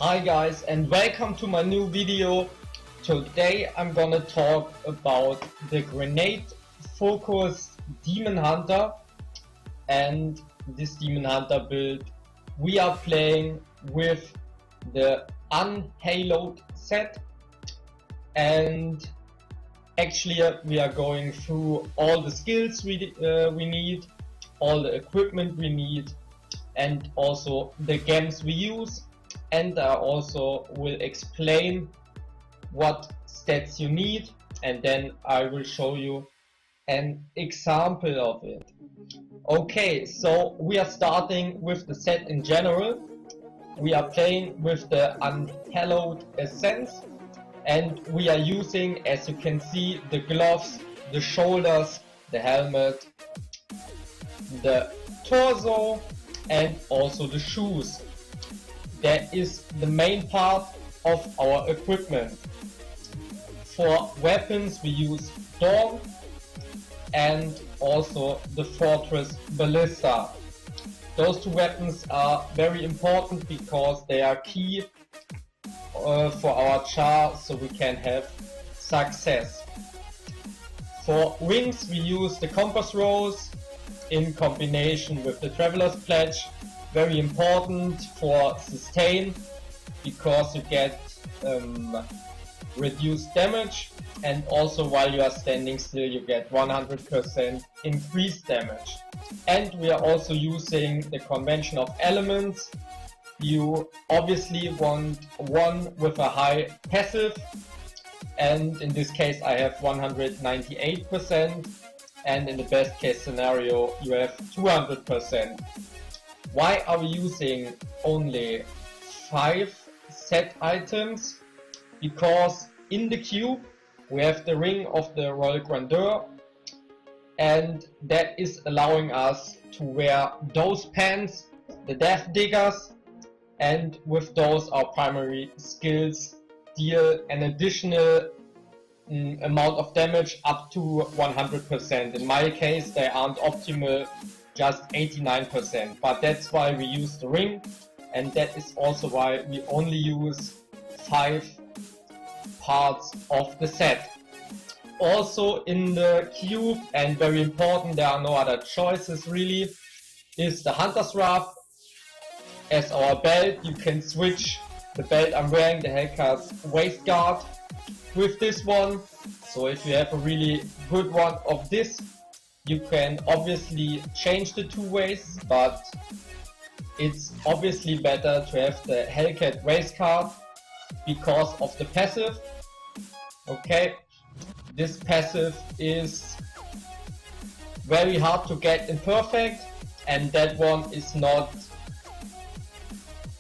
Hi guys, and welcome to my new video. Today I'm gonna talk about the grenade focused demon hunter, and this demon hunter build we are playing with the Unhallowed set, and actually we are going through all the skills we need, all the equipment we need, and also the gems we use. And I also will explain what stats you need, and then I will show you an example of it. Okay, so we are starting with the set in general. We are playing with the Unhallowed Essence, and we are using, as you can see, the gloves, the shoulders, the helmet, the torso, and also the shoes. That is the main part of our equipment. For weapons we use Dawn and also the Fortress Ballista. Those two weapons are very important because they are key for our char, so we can have success. For wings we use the Compass Rose in combination with the Traveler's Pledge. Very important for sustain because you get reduced damage, and also while you are standing still you get 100% increased damage. And we are also using the convention of elements. You obviously want one with a high passive, and in this case I have 198%, and in the best case scenario you have 200%. Why are we using only 5 set items? Because in the cube we have the Ring of the Royal Grandeur, and that is allowing us to wear those pants, the Death Diggers, and with those our primary skills deal an additional amount of damage up to 100%. In my case they aren't optimal, just 89%, but that's why we use the ring, and that is also why we only use 5 parts of the set. Also in the cube, and very important, there are no other choices really, is the Hunter's Wrath as our belt. You can switch the belt I'm wearing, the Hellcat's waist guard, with this one. So if you have a really good one of this, you can obviously change the two ways, but it's obviously better to have the Hellcat race card because of the passive. Okay, this passive is very hard to get in perfect, and that one is not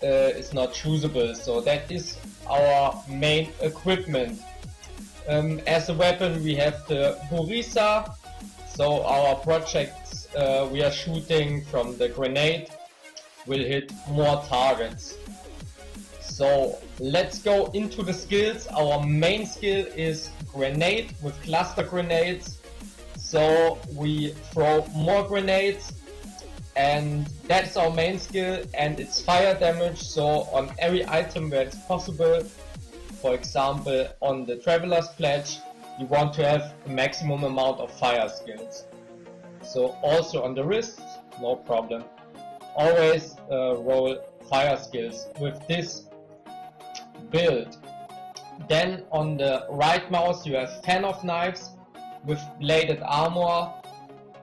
choosable. So that is our main equipment. As a weapon we have the Burisa. So our projects we are shooting from the grenade will hit more targets. So let's go into the skills. Our main skill is grenade with cluster grenades. So we throw more grenades, and that's our main skill, and it's fire damage. So on every item where it's possible, for example on the Traveler's Pledge, you want to have a maximum amount of fire skills. So also on the wrists, no problem. Always roll fire skills with this build. Then on the right mouse you have Fan of Knives with bladed armor.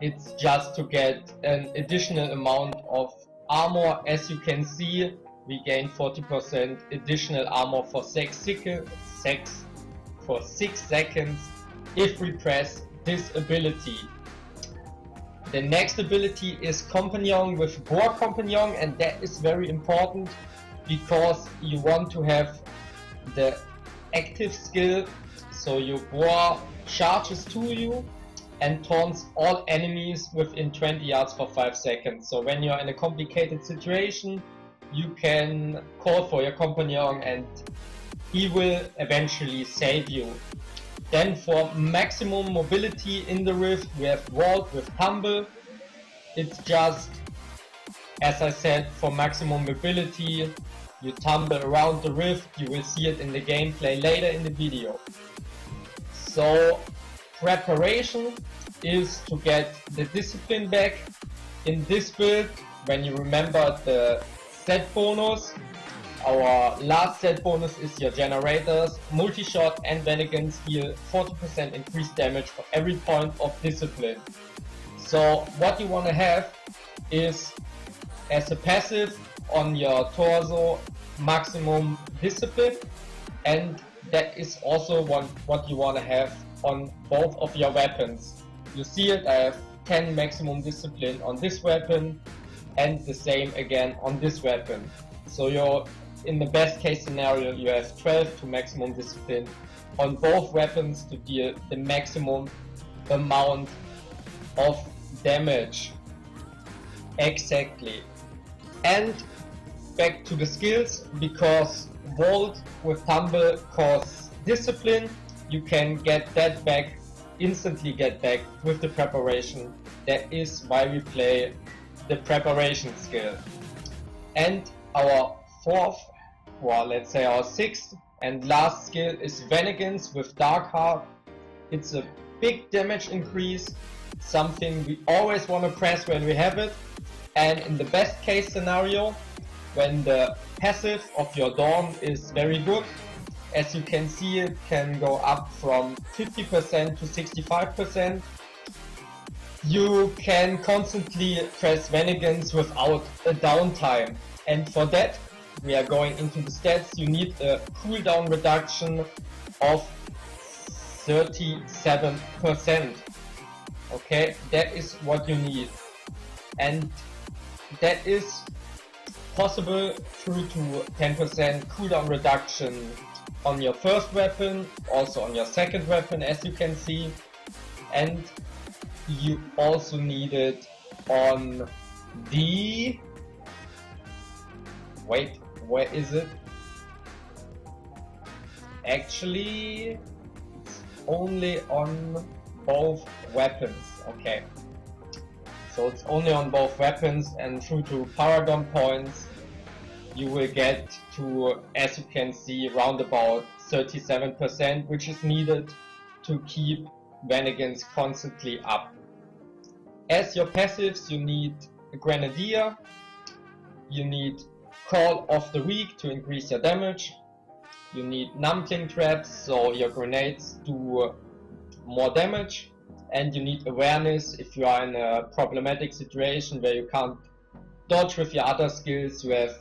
It's just to get an additional amount of armor. As you can see, we gain 40% additional armor for 6 seconds if we press this ability. The next ability is Compagnon with Boar Compagnon, and that is very important because you want to have the active skill, so your boar charges to you and taunts all enemies within 20 yards for 5 seconds. So when you're in a complicated situation, you can call for your companion and he will eventually save you. Then for maximum mobility in the rift we have Vault with Tumble. It's just, as I said, for maximum mobility you tumble around the rift. You will see it in the gameplay later in the video. So preparation is to get the discipline back. In this build, when you remember the set bonus, our last set bonus is your generators, multi-shot and Venigans deal 40% increased damage for every point of discipline. So what you want to have is as a passive on your torso maximum discipline, and that is also what you want to have on both of your weapons. You see it, I have 10 maximum discipline on this weapon and the same again on this weapon. So you're in the best case scenario you have 12 to maximum discipline on both weapons to deal the maximum amount of damage. Exactly. And back to the skills, because Vault with Tumble costs discipline, you can get that back, instantly get back with the preparation. That is why we play the preparation skill. And our fourth, or let's say our sixth and last skill is Venigans with Dark Heart. It's a big damage increase, something we always want to press when we have it. And in the best case scenario, when the passive of your Dawn is very good, as you can see, it can go up from 50% to 65%. You can constantly press Venigans without a downtime. And for that, we are going into the stats. You need a cooldown reduction of 37%. Okay, that is what you need. And that is possible through to 10% cooldown reduction on your first weapon, also on your second weapon, as you can see. And you also need it on the... Wait, where is it? Actually, it's only on both weapons. Okay. So it's only on both weapons, and through to Paragon points you will get to, as you can see, round about 37%, which is needed to keep Venigans constantly up. As your passives, you need a Grenadier, you need Call of the Weak to increase your damage, you need Numbling Traps so your grenades do more damage, and you need Awareness if you are in a problematic situation where you can't dodge with your other skills. You have,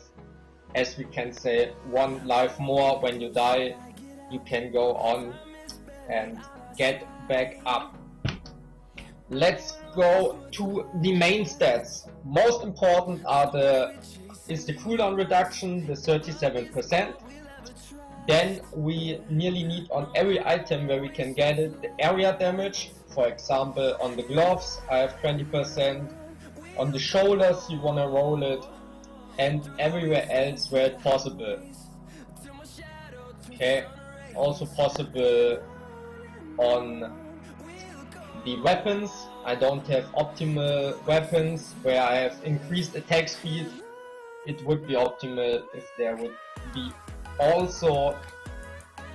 as we can say, one life more. When you die, you can go on and get back up. Let's go to the main stats. Most important is the cooldown reduction, the 37%. Then we nearly need on every item where we can get it, the area damage. For example, on the gloves I have 20%, on the shoulders you wanna roll it, and everywhere else where it's possible. Okay, also possible on the weapons. I don't have optimal weapons where I have increased attack speed. It would be optimal if there would be also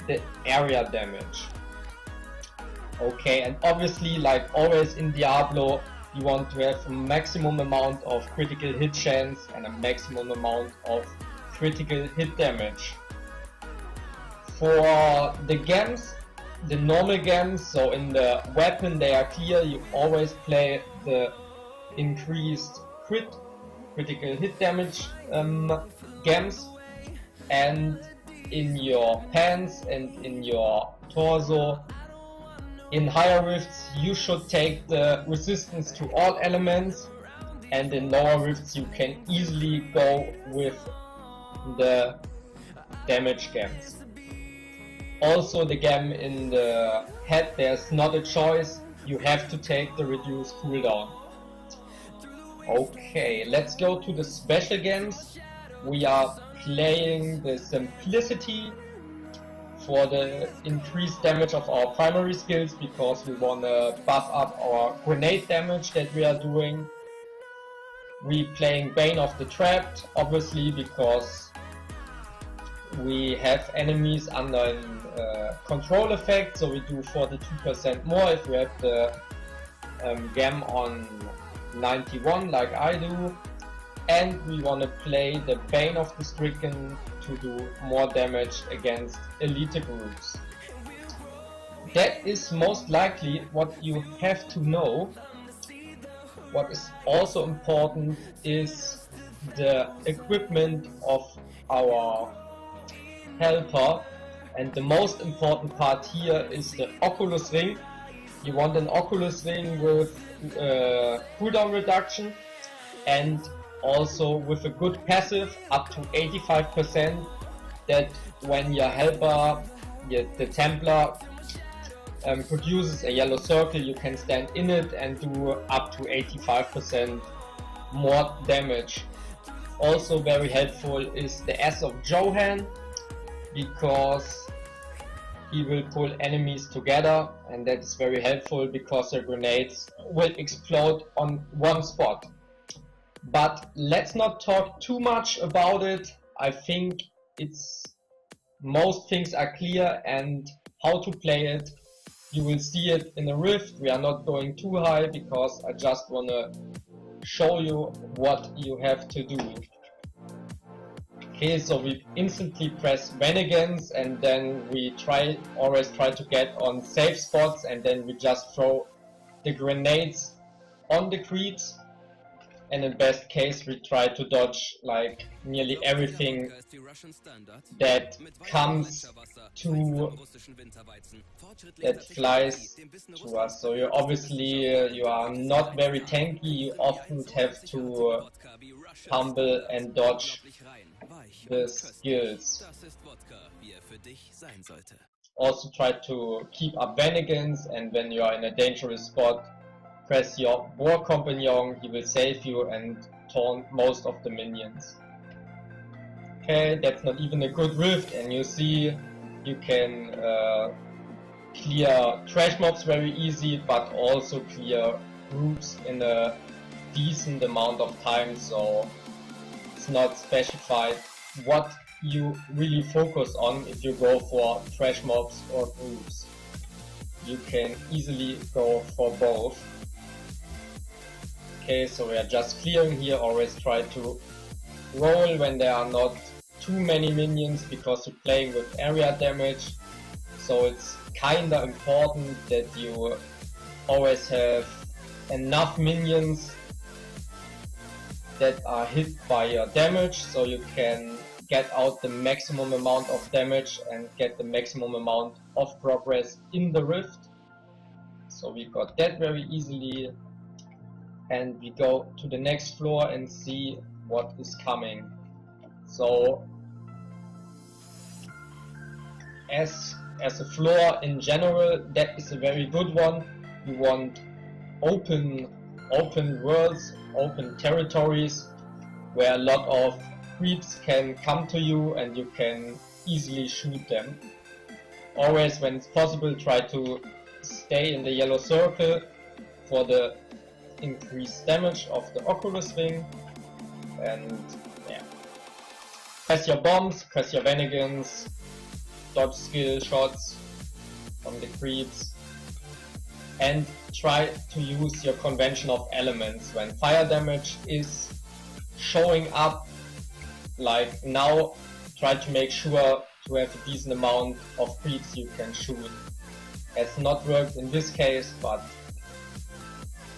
the area damage. Okay, and obviously, like always in Diablo, you want to have a maximum amount of critical hit chance and a maximum amount of critical hit damage. For the gems, the normal gems, so in the weapon they are clear, you always play the increased critical hit damage gems, and in your pants and in your torso, in higher rifts you should take the resistance to all elements, and in lower rifts you can easily go with the damage gems. Also the gem in the head, there's not a choice, you have to take the reduced cooldown. Okay, let's go to the special gems. We are playing the Simplicity for the increased damage of our primary skills, because we want to buff up our grenade damage that we are doing. We playing Bane of the Trapped, obviously, because we have enemies under control effect, so we do 42% more if we have the gem on 91 like I do, and we want to play the Bane of the Stricken to do more damage against elite groups. That is most likely what you have to know. What is also important is the equipment of our helper, and the most important part here is the Oculus Ring. You want an Oculus Ring with cooldown reduction and also with a good passive up to 85%, that when your helper, the Templar, produces a yellow circle, you can stand in it and do up to 85% more damage. Also very helpful is the S of Johan, because he will pull enemies together, and that is very helpful because the grenades will explode on one spot. But let's not talk too much about it. I think most things are clear, and how to play it you will see it in the Rift. We are not going too high because I just want to show you what you have to do. Okay, so we instantly press Renegades, and then we always try to get on safe spots, and then we just throw the grenades on the creeps, and in best case we try to dodge like nearly everything that comes that flies to us. So you obviously you are not very tanky, you often have to humble and dodge the skills. Also try to keep up Renegades, and when you are in a dangerous spot, press your War Companion, he will save you and taunt most of the minions. Okay, that's not even a good Rift, and you see you can clear trash mobs very easy, but also clear groups in a decent amount of time, so it's not specified what you really focus on if you go for trash mobs or groups. You can easily go for both. Okay, so we are just clearing here. Always try to roll when there are not too many minions, because you're playing with area damage, so it's kinda important that you always have enough minions that are hit by your damage, so you can get out the maximum amount of damage and get the maximum amount of progress in the Rift. So we got that very easily, and we go to the next floor and see what is coming. So as a floor in general, that is a very good one. You want open worlds, open territories where a lot of creeps can come to you and you can easily shoot them. Always, when it's possible, try to stay in the yellow circle for the increased damage of the Oculus Ring. And yeah, press your bombs, press your Renegades, dodge skill shots from the creeps, and try to use your convention of elements when fire damage is showing up. Like now, try to make sure to have a decent amount of creeps you can shoot. Has not worked in this case, but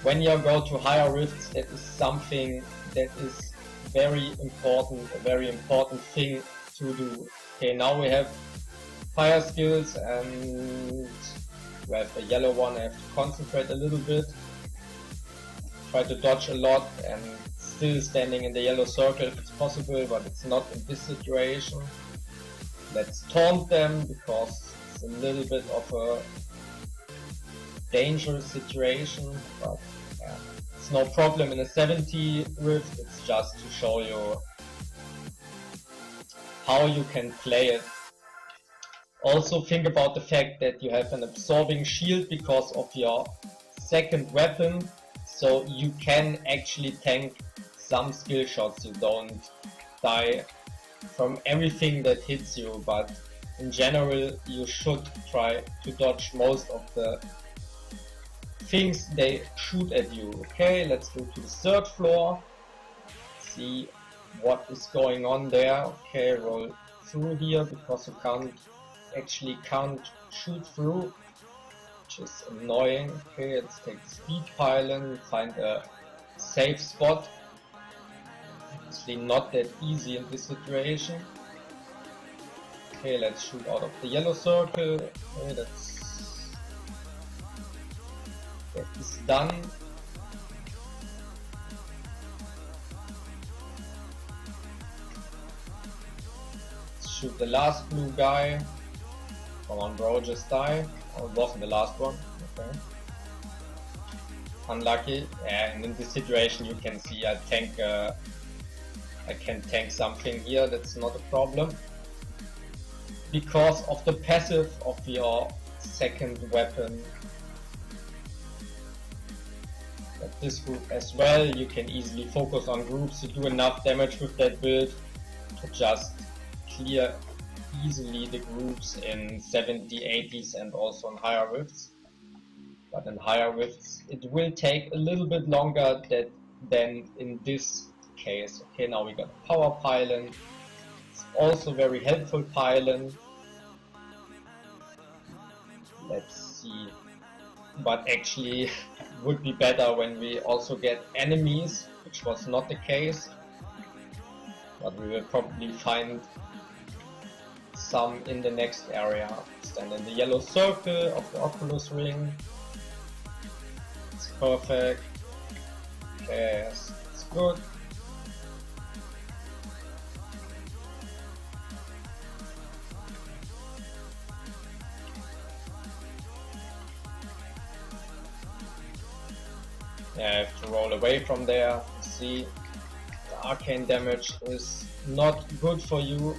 when you go to higher rifts, that is something that is very important, a very important thing to do. Okay, now we have fire skills, and we have a yellow one. I have to concentrate a little bit, try to dodge a lot, and still standing in the yellow circle if it's possible, but it's not in this situation. Let's taunt them, because it's a little bit of a dangerous situation, but yeah, it's no problem in a 70 rift. It's just to show you how you can play it. Also think about the fact that you have an absorbing shield because of your second weapon, so you can actually tank some skill shots. You don't die from everything that hits you, but in general you should try to dodge most of the things they shoot at you. Okay, let's go to the third floor, see what is going on there. Okay, roll through here because you can't shoot through, which is annoying. Okay, let's take the speed pylon, find a safe spot. Obviously not that easy in this situation. Okay, let's shoot out of the yellow circle. Okay, let's get this done. Let's shoot the last blue guy. Come on bro, just die. Oh, it wasn't the last one. Okay. Unlucky. And in this situation you can see I can tank something here, that's not a problem. Because of the passive of your second weapon. At this group as well, you can easily focus on groups. You do enough damage with that build to just clear easily the groups in 70, 80s and also on higher rifts. But in higher rifts it will take a little bit longer than in this case. Okay, now we got a power pylon. It's also very helpful pylon. Let's see. But actually would be better when we also get enemies, which was not the case. But we will probably find some in the next area. Stand in the yellow circle of the Oculus ring. It's perfect. Okay, yes, it's good. Yeah, I have to roll away from there. See, the arcane damage is not good for you.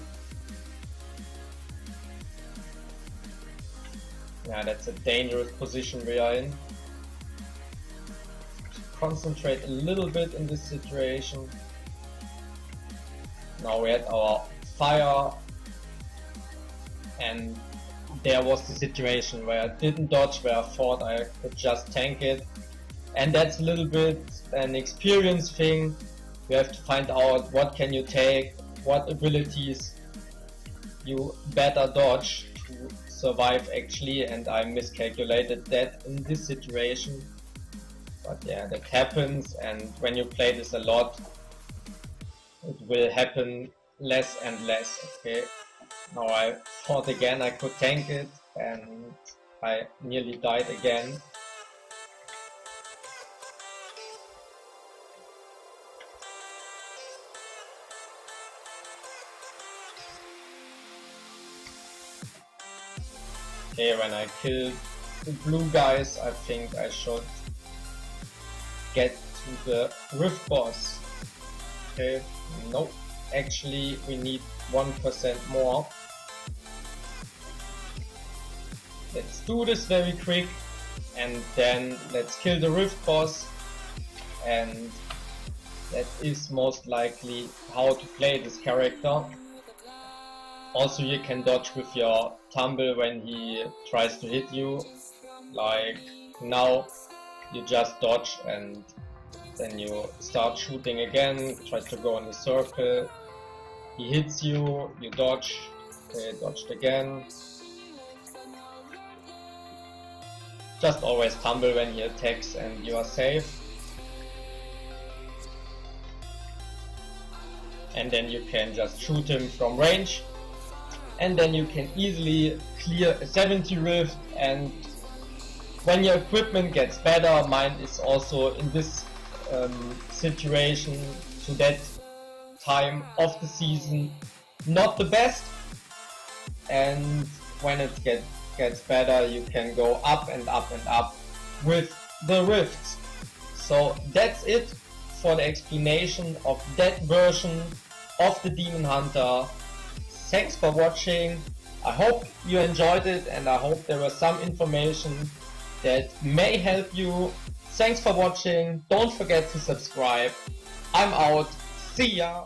Yeah, that's a dangerous position we are in. Concentrate a little bit in this situation. Now we had our fire, and there was the situation where I didn't dodge, where I thought I could just tank it. And that's a little bit an experience thing. You have to find out what can you take, what abilities you better dodge to survive actually, and I miscalculated that in this situation. But yeah, that happens, and when you play this a lot it will happen less and less. Okay, now I thought again I could tank it and I nearly died again. Okay, when I kill the blue guys, I think I should get to the rift boss. Okay, no, actually we need 1% more. Let's do this very quick and then let's kill the rift boss, and that is most likely how to play this character. Also, you can dodge with your tumble when he tries to hit you. Like now, you just dodge and then you start shooting again, try to go in the circle. He hits you, you dodge, okay, dodged again. Just always tumble when he attacks and you are safe. And then you can just shoot him from range. And then you can easily clear a 70 rift, and when your equipment gets better, mine is also in this situation to that time of the season not the best, and when it gets better you can go up and up and up with the rifts. So that's it for the explanation of that version of the Demon Hunter. Thanks for watching. I hope you enjoyed it, and I hope there was some information that may help you. Thanks for watching. Don't forget to subscribe. I'm out. See ya.